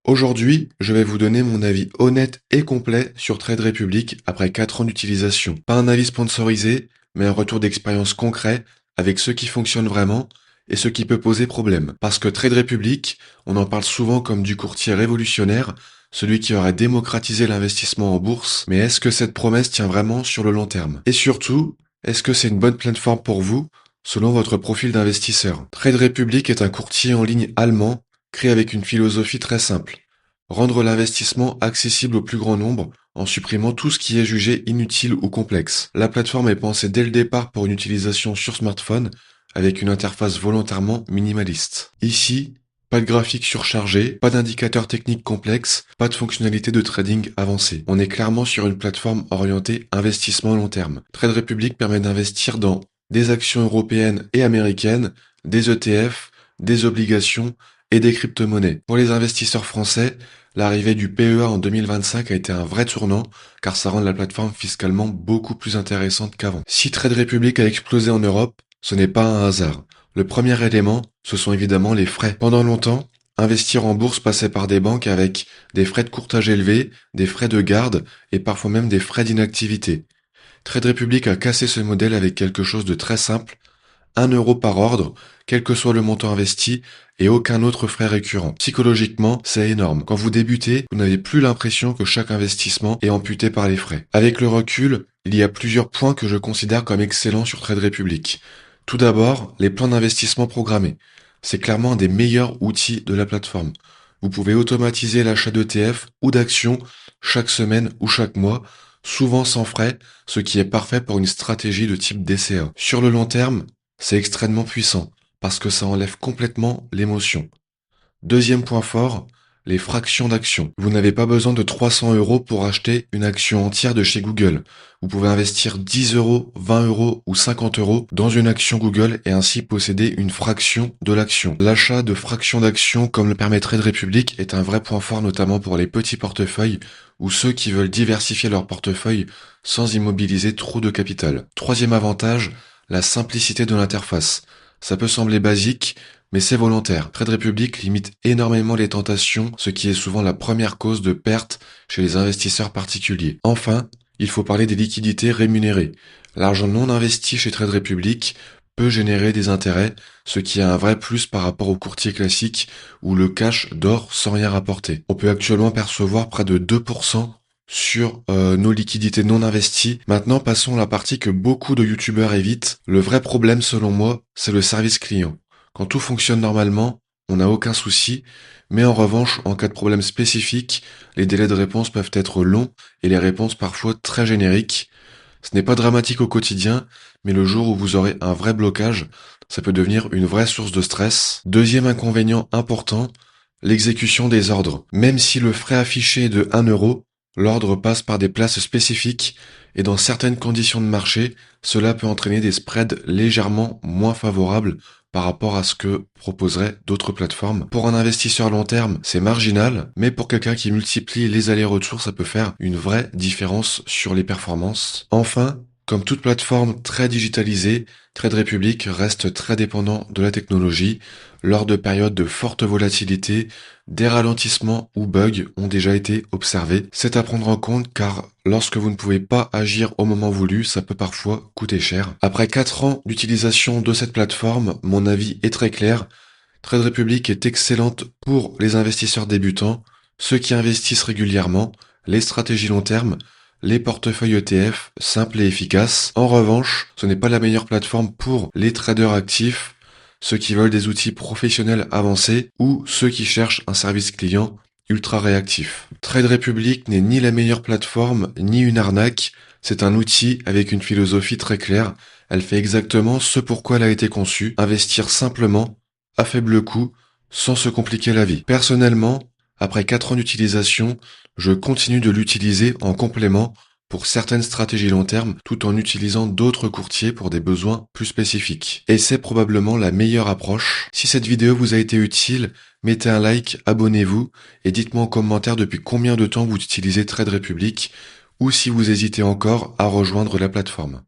Aujourd'hui, je vais vous donner mon avis honnête et complet sur Trade Republic après 4 ans d'utilisation. Pas un avis sponsorisé, mais un retour d'expérience concret avec ce qui fonctionne vraiment et ce qui peut poser problème. Parce que Trade Republic, on en parle souvent comme du courtier révolutionnaire, celui qui aurait démocratisé l'investissement en bourse, mais est-ce que cette promesse tient vraiment sur le long terme? Et surtout, est-ce que c'est une bonne plateforme pour vous, selon votre profil d'investisseur? Trade Republic est un courtier en ligne allemand créé avec une philosophie très simple. Rendre l'investissement accessible au plus grand nombre en supprimant tout ce qui est jugé inutile ou complexe. La plateforme est pensée dès le départ pour une utilisation sur smartphone avec une interface volontairement minimaliste. Ici, pas de graphique surchargé, pas d'indicateurs techniques complexes, pas de fonctionnalités de trading avancées. On est clairement sur une plateforme orientée investissement long terme. Trade Republic permet d'investir dans des actions européennes et américaines, des ETF, des obligations et des crypto-monnaies. Pour les investisseurs français, l'arrivée du PEA en 2025 a été un vrai tournant, car ça rend la plateforme fiscalement beaucoup plus intéressante qu'avant. Si Trade Republic a explosé en Europe, ce n'est pas un hasard. Le premier élément, ce sont évidemment les frais. Pendant longtemps, investir en bourse passait par des banques avec des frais de courtage élevés, des frais de garde et parfois même des frais d'inactivité. Trade Republic a cassé ce modèle avec quelque chose de très simple, 1 € par ordre, quel que soit le montant investi, et aucun autre frais récurrent. Psychologiquement, c'est énorme. Quand vous débutez, vous n'avez plus l'impression que chaque investissement est amputé par les frais. Avec le recul, il y a plusieurs points que je considère comme excellents sur Trade Republic. Tout d'abord, les plans d'investissement programmés. C'est clairement un des meilleurs outils de la plateforme. Vous pouvez automatiser l'achat d'ETF ou d'actions chaque semaine ou chaque mois, souvent sans frais, ce qui est parfait pour une stratégie de type DCA. Sur le long terme, c'est extrêmement puissant, parce que ça enlève complètement l'émotion. Deuxième point fort, les fractions d'actions. Vous n'avez pas besoin de 300 € pour acheter une action entière de chez Google. Vous pouvez investir 10 €, 20 € ou 50 € dans une action Google et ainsi posséder une fraction de l'action. L'achat de fractions d'actions comme le permet Trade Republic est un vrai point fort, notamment pour les petits portefeuilles ou ceux qui veulent diversifier leur portefeuille sans immobiliser trop de capital. Troisième avantage, la simplicité de l'interface. Ça peut sembler basique, mais c'est volontaire. Trade Republic limite énormément les tentations, ce qui est souvent la première cause de perte chez les investisseurs particuliers. Enfin, il faut parler des liquidités rémunérées. L'argent non investi chez Trade Republic peut générer des intérêts, ce qui est un vrai plus par rapport au courtier classique où le cash dort sans rien rapporter. On peut actuellement percevoir près de 2% sur nos liquidités non investies. Maintenant, passons à la partie que beaucoup de youtubeurs évitent. Le vrai problème, selon moi, c'est le service client. Quand tout fonctionne normalement, on n'a aucun souci, mais en revanche, en cas de problème spécifique, les délais de réponse peuvent être longs et les réponses parfois très génériques. Ce n'est pas dramatique au quotidien, mais le jour où vous aurez un vrai blocage, ça peut devenir une vraie source de stress. Deuxième inconvénient important, l'exécution des ordres. Même si le frais affiché est de 1 €, l'ordre passe par des places spécifiques et dans certaines conditions de marché, cela peut entraîner des spreads légèrement moins favorables par rapport à ce que proposeraient d'autres plateformes. Pour un investisseur long terme, c'est marginal, mais pour quelqu'un qui multiplie les allers-retours, ça peut faire une vraie différence sur les performances. Enfin, comme toute plateforme très digitalisée, Trade Republic reste très dépendant de la technologie. Lors de périodes de forte volatilité, des ralentissements ou bugs ont déjà été observés. C'est à prendre en compte car lorsque vous ne pouvez pas agir au moment voulu, ça peut parfois coûter cher. Après 4 ans d'utilisation de cette plateforme, mon avis est très clair. Trade Republic est excellente pour les investisseurs débutants, ceux qui investissent régulièrement, les stratégies long terme, les portefeuilles ETF simples et efficaces. En revanche, ce n'est pas la meilleure plateforme pour les traders actifs, ceux qui veulent des outils professionnels avancés ou ceux qui cherchent un service client ultra réactif. Trade Republic n'est ni la meilleure plateforme ni une arnaque, c'est un outil avec une philosophie très claire. Elle fait exactement ce pourquoi elle a été conçue, investir simplement, à faible coût, sans se compliquer la vie. Personnellement, après 4 ans d'utilisation, je continue de l'utiliser en complément pour certaines stratégies long terme tout en utilisant d'autres courtiers pour des besoins plus spécifiques. Et c'est probablement la meilleure approche. Si cette vidéo vous a été utile, mettez un like, abonnez-vous et dites-moi en commentaire depuis combien de temps vous utilisez Trade Republic ou si vous hésitez encore à rejoindre la plateforme.